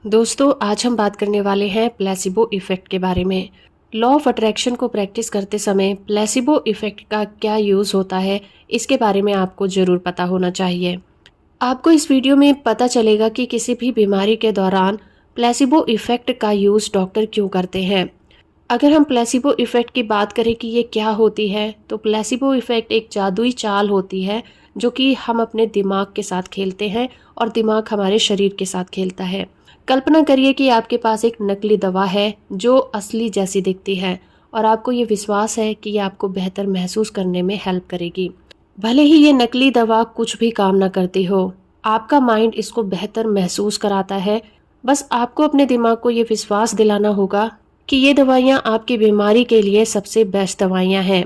दोस्तों, आज हम बात करने वाले हैं प्लेसिबो इफेक्ट के बारे में। लॉ ऑफ अट्रैक्शन को प्रैक्टिस करते समय प्लेसिबो इफेक्ट का क्या यूज़ होता है, इसके बारे में आपको ज़रूर पता होना चाहिए। आपको इस वीडियो में पता चलेगा कि किसी भी बीमारी के दौरान प्लेसिबो इफेक्ट का यूज़ डॉक्टर क्यों करते हैं। अगर हम प्लेसिबो इफेक्ट की बात करें कि ये क्या होती है, तो प्लेसिबो इफेक्ट एक जादुई चाल होती है जो कि हम अपने दिमाग के साथ खेलते हैं और दिमाग हमारे शरीर के साथ खेलता है। कल्पना करिए कि आपके पास एक नकली दवा है जो असली जैसी दिखती है और आपको ये विश्वास है कि ये आपको बेहतर महसूस करने में हेल्प करेगी। भले ही ये नकली दवा कुछ भी काम ना करती हो, आपका माइंड इसको बेहतर महसूस कराता है। बस आपको अपने दिमाग को ये विश्वास दिलाना होगा कि ये दवाइयाँ आपकी बीमारी के लिए सबसे बेस्ट दवाइयाँ हैं।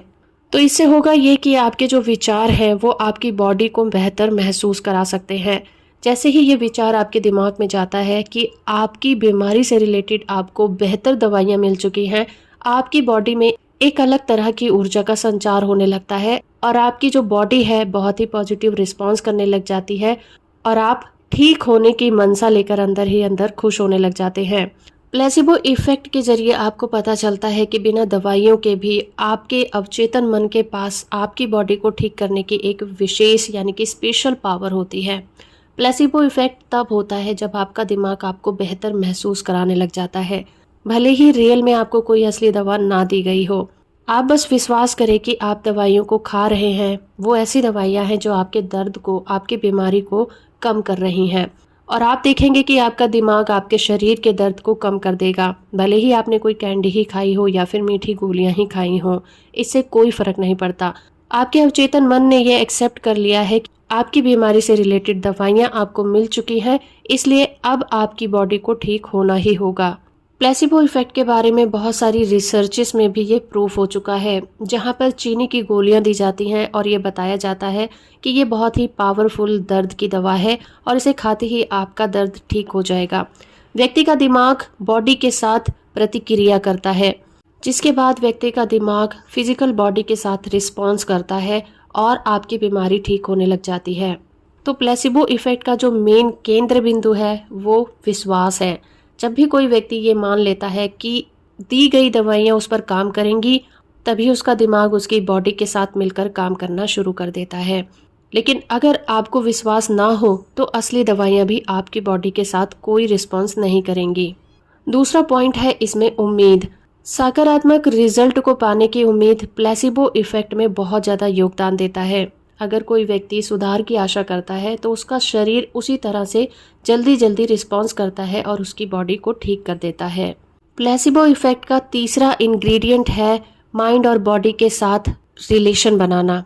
तो इससे होगा ये कि आपके जो विचार हैं वो आपकी बॉडी को बेहतर महसूस करा सकते हैं। जैसे ही ये विचार आपके दिमाग में जाता है कि आपकी बीमारी से रिलेटेड आपको बेहतर दवाइयाँ मिल चुकी हैं, आपकी बॉडी में एक अलग तरह की ऊर्जा का संचार होने लगता है और आपकी जो बॉडी है बहुत ही पॉजिटिव रिस्पॉन्स करने लग जाती है और आप ठीक होने की मनसा लेकर अंदर ही अंदर खुश होने लग जाते हैं। प्लेसिबो इफेक्ट के जरिए आपको पता चलता है कि बिना दवाइयों के भी आपके अवचेतन मन के पास आपकी बॉडी को ठीक करने की एक विशेष यानी कि स्पेशल पावर होती है। प्लेसिबो इफेक्ट तब होता है जब आपका दिमाग आपको बेहतर महसूस कराने लग जाता है, भले ही रियल में आपको कोई असली दवा ना दी गई हो। आप बस विश्वास करें कि आप दवाइयों को खा रहे हैं। वो ऐसी दवाइयाँ हैं जो आपके दर्द को, आपकी बीमारी को कम कर रही हैं और आप देखेंगे कि आपका दिमाग आपके शरीर के दर्द को कम कर देगा। भले ही आपने कोई कैंडी ही खाई हो या फिर मीठी गोलियां ही खाई हो, इससे कोई फर्क नहीं पड़ता। आपके अवचेतन मन ने यह एक्सेप्ट कर लिया है कि आपकी बीमारी से रिलेटेड दवाइयां आपको मिल चुकी हैं, इसलिए अब आपकी बॉडी को ठीक होना ही होगा। प्लेसिबो इफेक्ट के बारे में बहुत सारी रिसर्चेस में भी ये प्रूफ हो चुका है, जहां पर चीनी की गोलियां दी जाती हैं और ये बताया जाता है कि ये बहुत ही पावरफुल दर्द की दवा है और इसे खाते ही आपका दर्द ठीक हो जाएगा। व्यक्ति का दिमाग बॉडी के साथ प्रतिक्रिया करता है, जिसके बाद व्यक्ति का दिमाग फिजिकल बॉडी के साथ रिस्पॉन्स करता है और आपकी बीमारी ठीक होने लग जाती है। तो प्लेसिबो इफेक्ट का जो मेन केंद्र बिंदु है वो विश्वास है। जब भी कोई व्यक्ति ये मान लेता है कि दी गई दवाइयाँ उस पर काम करेंगी, तभी उसका दिमाग उसकी बॉडी के साथ मिलकर काम करना शुरू कर देता है। लेकिन अगर आपको विश्वास ना हो तो असली दवाइयाँ भी आपकी बॉडी के साथ कोई रिस्पॉन्स नहीं करेंगी। दूसरा पॉइंट है इसमें उम्मीद। सकारात्मक रिजल्ट को पाने की उम्मीद प्लेसिबो इफेक्ट में बहुत ज़्यादा योगदान देता है। अगर कोई व्यक्ति सुधार की आशा करता है तो उसका शरीर उसी तरह से जल्दी जल्दी रिस्पॉन्स करता है और उसकी बॉडी को ठीक कर देता है। प्लेसिबो इफेक्ट का तीसरा इंग्रेडिएंट है माइंड और बॉडी के साथ रिलेशन बनाना।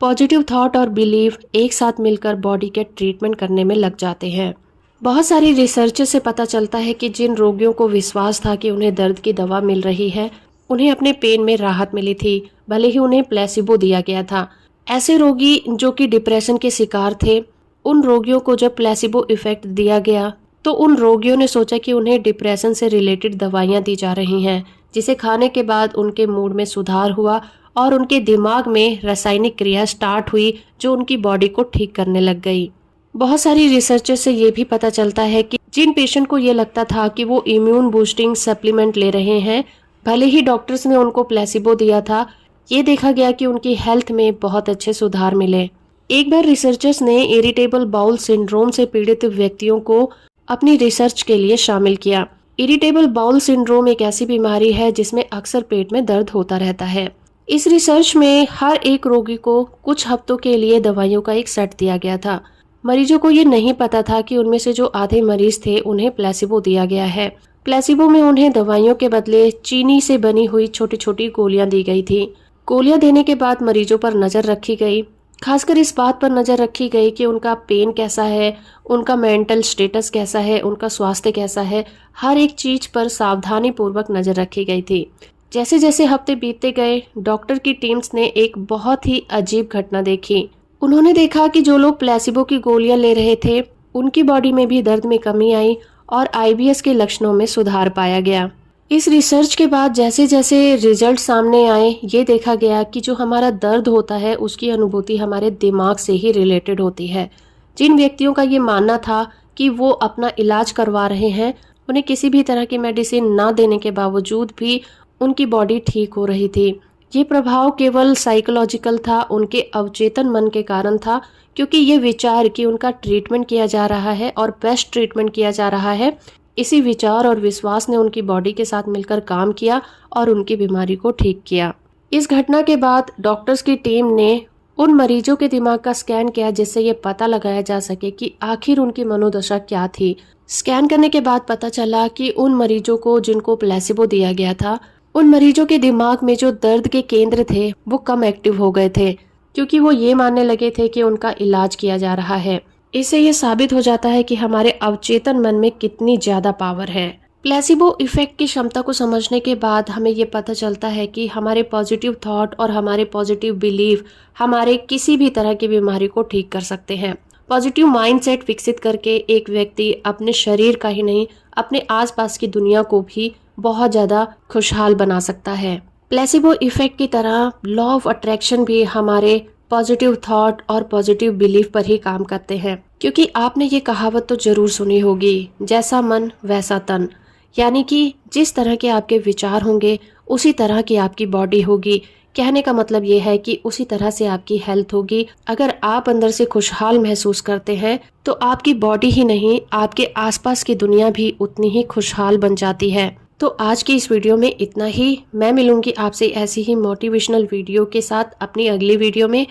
पॉजिटिव थॉट और बिलीव एक साथ मिलकर बॉडी के ट्रीटमेंट करने में लग जाते हैं। बहुत सारी रिसर्च से पता चलता है कि जिन रोगियों को विश्वास था कि उन्हें दर्द की दवा मिल रही है, उन्हें अपने पेन में राहत मिली थी, भले ही उन्हें प्लेसिबो दिया गया था। ऐसे रोगी जो कि डिप्रेशन के शिकार थे, उन रोगियों को जब प्लेसिबो इफेक्ट दिया गया तो उन रोगियों ने सोचा कि उन्हें डिप्रेशन से रिलेटेड दवाइयां दी जा रही हैं, जिसे खाने के बाद उनके मूड में सुधार हुआ और उनके दिमाग में रासायनिक क्रिया स्टार्ट हुई जो उनकी बॉडी को ठीक करने लग गई। बहुत सारी रिसर्च से ये भी पता चलता है कि जिन पेशेंट को ये लगता था कि वो इम्यून बूस्टिंग सप्लीमेंट ले रहे हैं, भले ही डॉक्टर्स ने उनको प्लेसिबो दिया था, ये देखा गया कि उनकी हेल्थ में बहुत अच्छे सुधार मिले। एक बार रिसर्चर्स ने इरिटेबल बाउल सिंड्रोम से पीड़ित व्यक्तियों को अपनी रिसर्च के लिए शामिल किया। इरिटेबल बाउल सिंड्रोम एक ऐसी बीमारी है जिसमें अक्सर पेट में दर्द होता रहता है। इस रिसर्च में हर एक रोगी को कुछ हफ्तों के लिए दवाइयों का एक सेट दिया गया था। मरीजों को ये नहीं पता था कि उनमें से जो आधे मरीज थे उन्हें प्लेसिबो दिया गया है। प्लेसिबो में उन्हें दवाइयों के बदले चीनी से बनी हुई छोटी छोटी गोलियां दी गई थी। गोलियां देने के बाद मरीजों पर नजर रखी गई, खासकर इस बात पर नजर रखी गई कि उनका पेन कैसा है, उनका मेंटल स्टेटस कैसा है, उनका स्वास्थ्य कैसा है। हर एक चीज पर सावधानी पूर्वक नजर रखी गई थी। जैसे जैसे हफ्ते बीतते गए, डॉक्टर की टीम्स ने एक बहुत ही अजीब घटना देखी। उन्होंने देखा कि जो लोग प्लेसिबो की गोलियां ले रहे थे, उनकी बॉडी में भी दर्द में कमी आई और आईबीएस के लक्षणों में सुधार पाया गया। इस रिसर्च के बाद जैसे जैसे रिजल्ट सामने आए, ये देखा गया कि जो हमारा दर्द होता है उसकी अनुभूति हमारे दिमाग से ही रिलेटेड होती है। जिन व्यक्तियों का ये मानना था कि वो अपना इलाज करवा रहे हैं, उन्हें किसी भी तरह की मेडिसिन ना देने के बावजूद भी उनकी बॉडी ठीक हो रही थी। ये प्रभाव केवल साइकोलॉजिकल था, उनके अवचेतन मन के कारण था, क्योंकि ये विचार कि उनका ट्रीटमेंट किया जा रहा है और बेस्ट ट्रीटमेंट किया जा रहा है, इसी विचार और विश्वास ने उनकी बॉडी के साथ मिलकर काम किया और उनकी बीमारी को ठीक किया। इस घटना के बाद डॉक्टर्स की टीम ने उन मरीजों के दिमाग का स्कैन किया, जिससे ये पता लगाया जा सके कि आखिर उनकी मनोदशा क्या थी। स्कैन करने के बाद पता चला कि उन मरीजों को जिनको प्लेसिबो दिया गया था, उन मरीजों के दिमाग में जो दर्द के केंद्र थे वो कम एक्टिव हो गए थे, क्योंकि वो ये मानने लगे थे कि उनका इलाज किया जा रहा है। इससे ये साबित हो जाता है कि हमारे अवचेतन मन में कितनी ज्यादा पावर है। प्लेसिबो इफेक्ट की क्षमता को समझने के बाद हमें ये पता चलता है कि हमारे पॉजिटिव थॉट और हमारे पॉजिटिव बिलीफ हमारे किसी भी तरह की बीमारी को ठीक कर सकते हैं। पॉजिटिव माइंडसेट विकसित करके एक व्यक्ति अपने शरीर का ही नहीं, अपने आसपास की दुनिया को भी बहुत ज्यादा खुशहाल बना सकता है। प्लेसिबो इफेक्ट की तरह लॉ ऑफ अट्रैक्शन भी हमारे पॉजिटिव थॉट और पॉजिटिव बिलीफ पर ही काम करते हैं, क्योंकि आपने ये कहावत तो जरूर सुनी होगी, जैसा मन वैसा तन। यानी कि जिस तरह के आपके विचार होंगे उसी तरह की आपकी बॉडी होगी। कहने का मतलब ये है कि उसी तरह से आपकी हेल्थ होगी। अगर आप अंदर से खुशहाल महसूस करते हैं तो आपकी बॉडी ही नहीं, आपके आसपास की दुनिया भी उतनी ही खुशहाल बन जाती है। तो आज की इस वीडियो में इतना ही। मैं मिलूंगी आपसे ऐसी ही मोटिवेशनल वीडियो के साथ अपनी अगली वीडियो में।